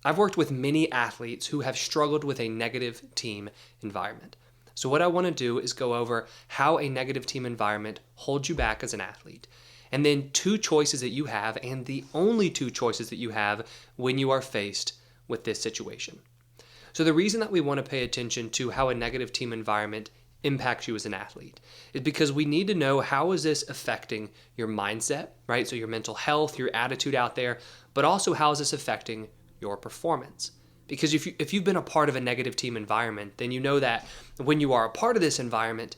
I've worked with many athletes who have struggled with a negative team environment. So, what I want to do is go over how a negative team environment holds you back as an athlete, and then two choices that you have, and the only two choices that you have when you are faced with this situation. So, the reason that we want to pay attention to how a negative team environment impacts you as an athlete is because we need to know how is this affecting your mindset, right? So, your mental health, your attitude out there, but also how is this affecting your performance? Because if you've been a part of a negative team environment, then you know that when you are a part of this environment,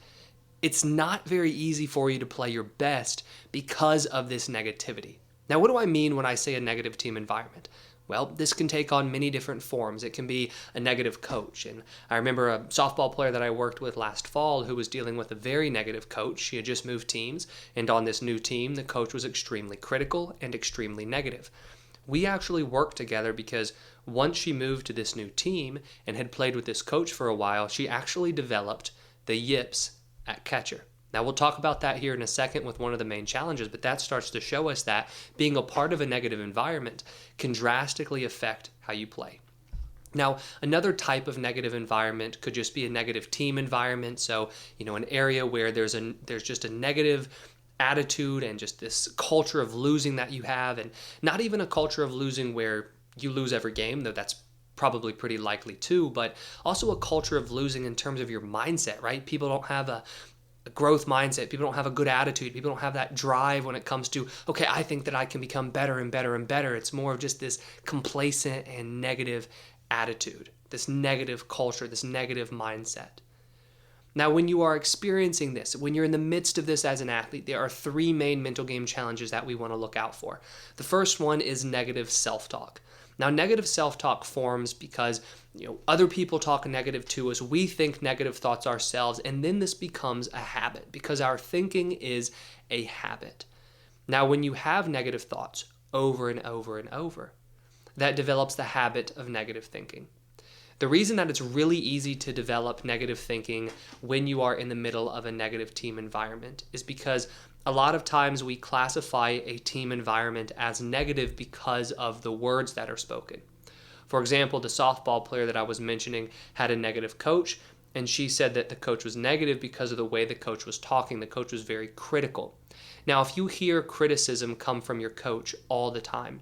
it's not very easy for you to play your best because of this negativity. Now, what do I mean when I say a negative team environment? Well, this can take on many different forms. It can be a negative coach. And I remember a softball player that I worked with last fall who was dealing with a very negative coach. She had just moved teams, and on this new team, the coach was extremely critical and extremely negative. We actually worked together because once she moved to this new team and had played with this coach for a while, she actually developed the yips at catcher. Now, we'll talk about that here in a second with one of the main challenges, but that starts to show us that being a part of a negative environment can drastically affect how you play. Now, another type of negative environment could just be a negative team environment. So, an area where there's just a negative attitude and just this culture of losing that you have, and not even a culture of losing where you lose every game, though that's probably pretty likely too, but also a culture of losing in terms of your mindset, right? People don't have a growth mindset. People don't have a good attitude. People don't have that drive when it comes to, okay, I think that I can become better and better and better. It's more of just this complacent and negative attitude, this negative culture, this negative mindset. Now, when you are experiencing this, when you're in the midst of this as an athlete, there are three main mental game challenges that we want to look out for. The first one is negative self-talk. Now, negative self-talk forms because other people talk negative to us. We think negative thoughts ourselves, and then this becomes a habit because our thinking is a habit. Now, when you have negative thoughts over and over and over, that develops the habit of negative thinking. The reason that it's really easy to develop negative thinking when you are in the middle of a negative team environment is because a lot of times we classify a team environment as negative because of the words that are spoken. For example, the softball player that I was mentioning had a negative coach, and she said that the coach was negative because of the way the coach was talking. The coach was very critical. Now, if you hear criticism come from your coach all the time,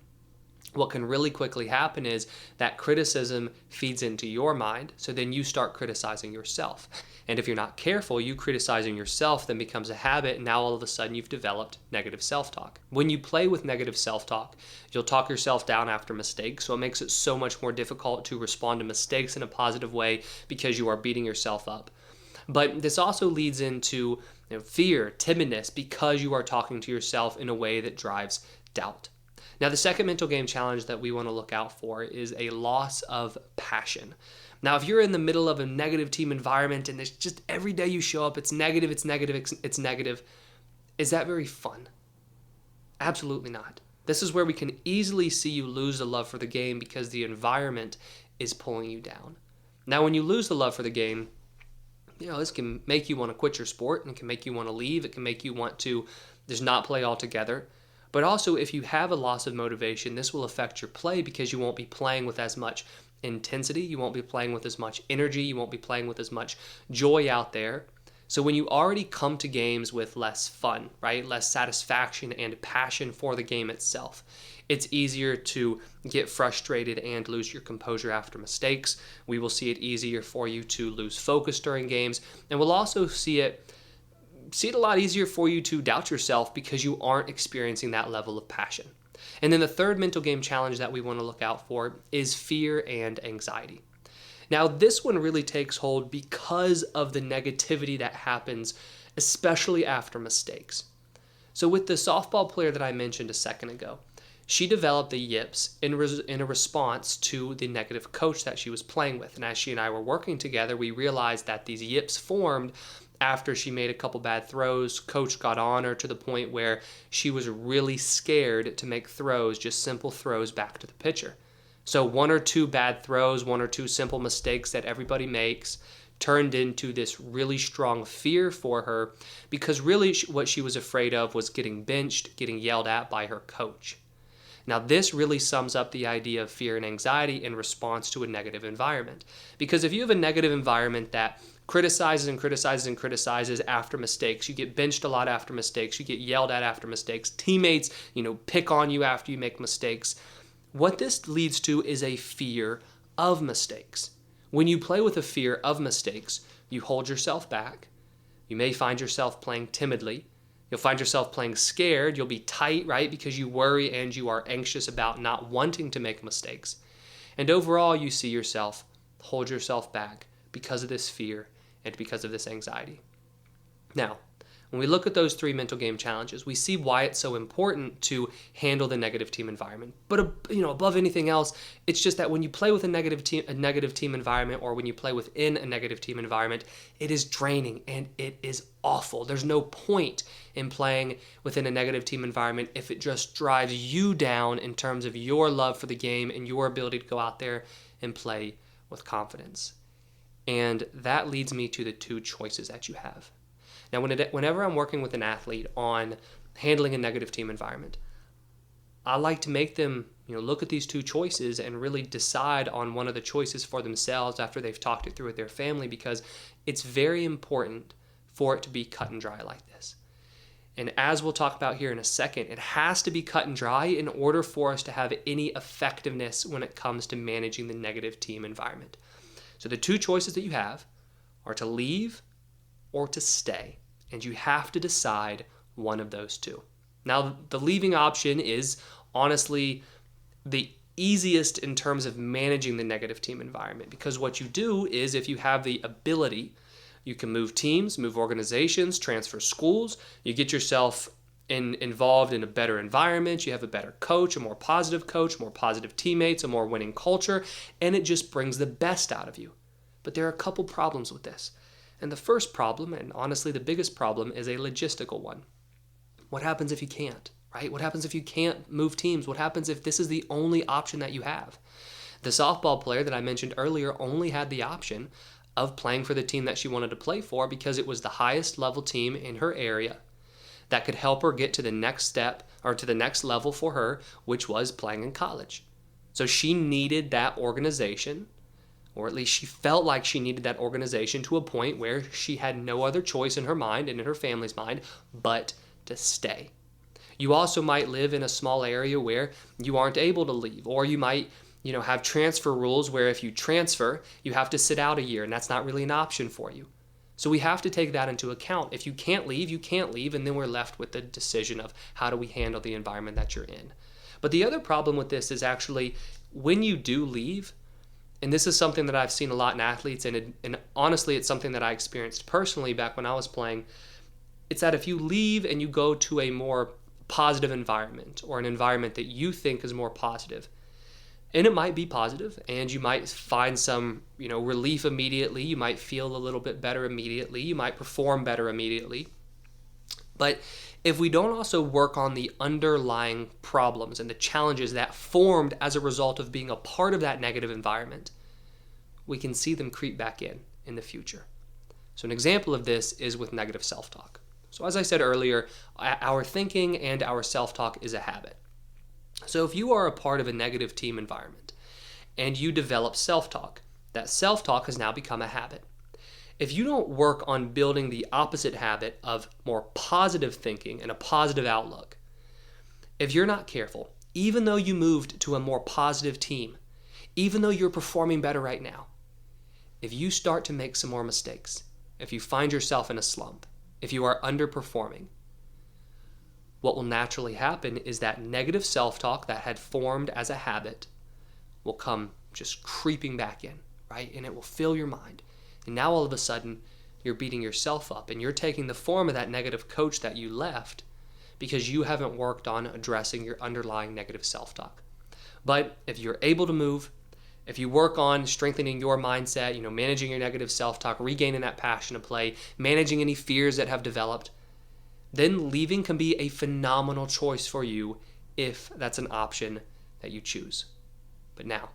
what can really quickly happen is that criticism feeds into your mind, so then you start criticizing yourself. And if you're not careful, you criticizing yourself then becomes a habit, and now all of a sudden you've developed negative self-talk. When you play with negative self-talk, you'll talk yourself down after mistakes, so it makes it so much more difficult to respond to mistakes in a positive way because you are beating yourself up. But this also leads into fear, timidness, because you are talking to yourself in a way that drives doubt. Now, the second mental game challenge that we want to look out for is a loss of passion. Now, if you're in the middle of a negative team environment and it's just every day you show up, it's negative, it's negative, it's negative, is that very fun? Absolutely not. This is where we can easily see you lose the love for the game because the environment is pulling you down. Now, when you lose the love for the game, this can make you want to quit your sport, and it can make you want to leave. It can make you want to just not play altogether. But also, if you have a loss of motivation, this will affect your play because you won't be playing with as much intensity. You won't be playing with as much energy. You won't be playing with as much joy out there. So when you already come to games with less fun, right, less satisfaction and passion for the game itself, it's easier to get frustrated and lose your composure after mistakes. We will see it easier for you to lose focus during games, and we'll also see it a lot easier for you to doubt yourself because you aren't experiencing that level of passion. And then the third mental game challenge that we want to look out for is fear and anxiety. Now, this one really takes hold because of the negativity that happens, especially after mistakes. So with the softball player that I mentioned a second ago, she developed the yips in a response to the negative coach that she was playing with. And as she and I were working together, we realized that these yips formed after she made a couple bad throws. Coach got on her to the point where she was really scared to make throws, just simple throws back to the pitcher. So one or two bad throws, one or two simple mistakes that everybody makes turned into this really strong fear for her because really what she was afraid of was getting benched, getting yelled at by her coach. Now, this really sums up the idea of fear and anxiety in response to a negative environment. Because if you have a negative environment that criticizes and criticizes and criticizes after mistakes, you get benched a lot after mistakes, you get yelled at after mistakes, teammates, pick on you after you make mistakes. What this leads to is a fear of mistakes. When you play with a fear of mistakes, you hold yourself back. You may find yourself playing timidly. You'll find yourself playing scared. You'll be tight, right? Because you worry and you are anxious about not wanting to make mistakes. And overall, you see yourself hold yourself back because of this fear and because of this anxiety. Now, when we look at those 3 mental game challenges, we see why it's so important to handle the negative team environment. But above anything else, it's just that when you play with a negative team environment, or when you play within a negative team environment, it is draining and it is awful. There's no point in playing within a negative team environment if it just drives you down in terms of your love for the game and your ability to go out there and play with confidence. And that leads me to the 2 choices that you have. Now, whenever I'm working with an athlete on handling a negative team environment, I like to make them look at these 2 choices and really decide on one of the choices for themselves after they've talked it through with their family, because it's very important for it to be cut and dry like this. And as we'll talk about here in a second, it has to be cut and dry in order for us to have any effectiveness when it comes to managing the negative team environment. So the 2 choices that you have are to leave or to stay. And you have to decide one of those 2. Now, the leaving option is honestly the easiest in terms of managing the negative team environment, because what you do is, if you have the ability, you can move teams, move organizations, transfer schools, you get yourself involved in a better environment, you have a better coach, a more positive teammates, a more winning culture, and it just brings the best out of you. But there are a couple problems with this. And the first problem, and honestly the biggest problem, is a logistical one. What happens if you can't, right? What happens if you can't move teams? What happens if this is the only option that you have? The softball player that I mentioned earlier only had the option of playing for the team that she wanted to play for because it was the highest level team in her area that could help her get to the next step, or to the next level for her, which was playing in college. So she needed that organization, or at least she felt like she needed that organization, to a point where she had no other choice in her mind and in her family's mind but to stay. You also might live in a small area where you aren't able to leave, or you might have transfer rules where if you transfer, you have to sit out a year, and that's not really an option for you. So we have to take that into account. If you can't leave, you can't leave, and then we're left with the decision of how do we handle the environment that you're in. But the other problem with this is actually when you do leave, and this is something that I've seen a lot in athletes, and honestly, it's something that I experienced personally back when I was playing. It's that if you leave and you go to a more positive environment, or an environment that you think is more positive, and it might be positive, and you might find some, relief immediately. You might feel a little bit better immediately. You might perform better immediately. But if we don't also work on the underlying problems and the challenges that formed as a result of being a part of that negative environment, we can see them creep back in the future. So an example of this is with negative self-talk. So as I said earlier, our thinking and our self-talk is a habit. So if you are a part of a negative team environment and you develop self-talk, that self-talk has now become a habit. If you don't work on building the opposite habit of more positive thinking and a positive outlook, if you're not careful, even though you moved to a more positive team, even though you're performing better right now, if you start to make some more mistakes, if you find yourself in a slump, if you are underperforming, what will naturally happen is that negative self-talk that had formed as a habit will come just creeping back in, right? And it will fill your mind. And now all of a sudden, you're beating yourself up, and you're taking the form of that negative coach that you left because you haven't worked on addressing your underlying negative self-talk. But if you're able to move, if you work on strengthening your mindset, managing your negative self-talk, regaining that passion to play, managing any fears that have developed, then leaving can be a phenomenal choice for you if that's an option that you choose. But now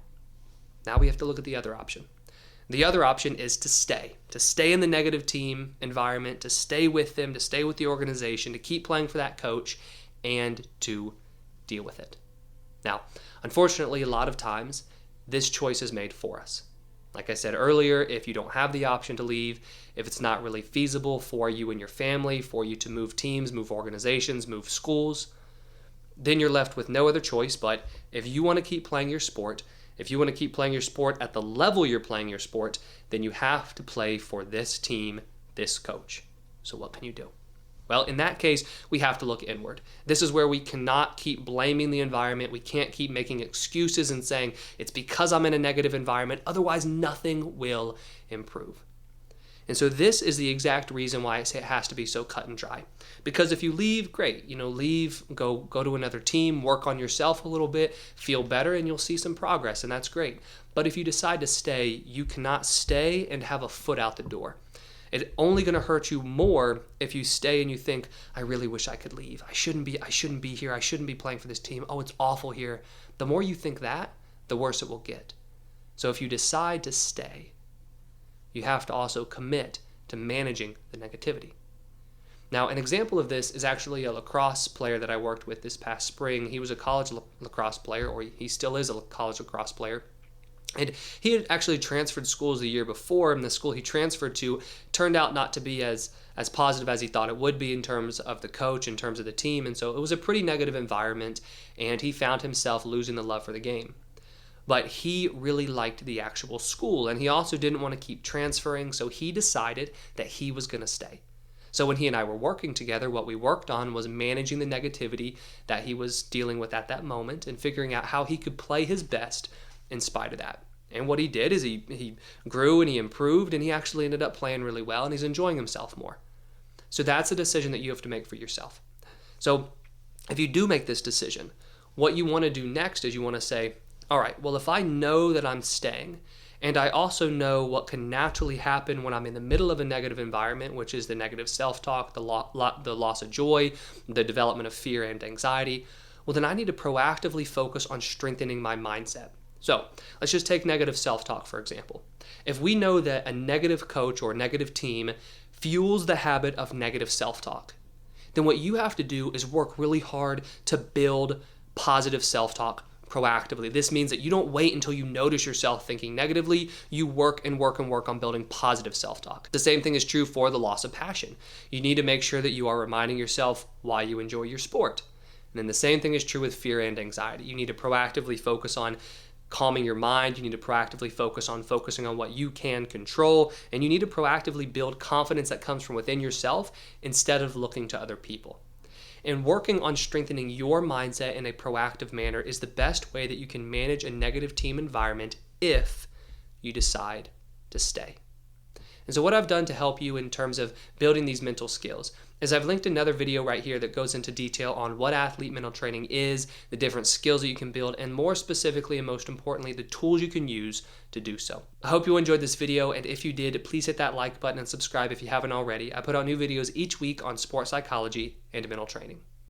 we have to look at the other option. The other option is to stay in the negative team environment, to stay with them, to stay with the organization, to keep playing for that coach, and to deal with it. Now, unfortunately, a lot of times, this choice is made for us. Like I said earlier, if you don't have the option to leave, if it's not really feasible for you and your family, for you to move teams, move organizations, move schools, then you're left with no other choice. But if you want to keep playing your sport, if you want to keep playing your sport at the level you're playing your sport, then you have to play for this team, this coach. So what can you do? Well, in that case, we have to look inward. This is where we cannot keep blaming the environment. We can't keep making excuses and saying, it's because I'm in a negative environment, otherwise nothing will improve. And so this is the exact reason why I say it has to be so cut and dry. Because if you leave, great, leave, go to another team, work on yourself a little bit, feel better, and you'll see some progress, and that's great. But if you decide to stay, you cannot stay and have a foot out the door. It's only going to hurt you more if you stay and you think, I really wish I could leave. I shouldn't be here. I shouldn't be playing for this team. Oh, it's awful here. The more you think that, the worse it will get. So if you decide to stay, you have to also commit to managing the negativity. Now, an example of this is actually a lacrosse player that I worked with this past spring. He was a college lacrosse player, or he still is a college lacrosse player. And he had actually transferred schools the year before, and the school he transferred to turned out not to be as positive as he thought it would be in terms of the coach, in terms of the team. And so it was a pretty negative environment, and he found himself losing the love for the game. But he really liked the actual school, and he also didn't want to keep transferring, so he decided that he was going to stay. So when he and I were working together, what we worked on was managing the negativity that he was dealing with at that moment and figuring out how he could play his best in spite of that. And what he did is he grew and he improved, and he actually ended up playing really well, and he's enjoying himself more. So that's a decision that you have to make for yourself. So if you do make this decision, what you want to do next is you want to say, all right, well, if I know that I'm staying, and I also know what can naturally happen when I'm in the middle of a negative environment, which is the negative self-talk, the loss of joy, the development of fear and anxiety, well, then I need to proactively focus on strengthening my mindset. So let's just take negative self-talk, for example. If we know that a negative coach or a negative team fuels the habit of negative self-talk, then what you have to do is work really hard to build positive self-talk proactively. This means that you don't wait until you notice yourself thinking negatively. You work and work and work on building positive self-talk. The same thing is true for the loss of passion. You need to make sure that you are reminding yourself why you enjoy your sport. And then the same thing is true with fear and anxiety. You need to proactively focus on calming your mind. You need to proactively focusing on what you can control, and you need to proactively build confidence that comes from within yourself instead of looking to other people. And working on strengthening your mindset in a proactive manner is the best way that you can manage a negative team environment if you decide to stay. And so what I've done to help you in terms of building these mental skills is I've linked another video right here that goes into detail on what athlete mental training is, the different skills that you can build, and more specifically and most importantly, the tools you can use to do so. I hope you enjoyed this video, and if you did, please hit that like button and subscribe if you haven't already. I put out new videos each week on sports psychology and mental training.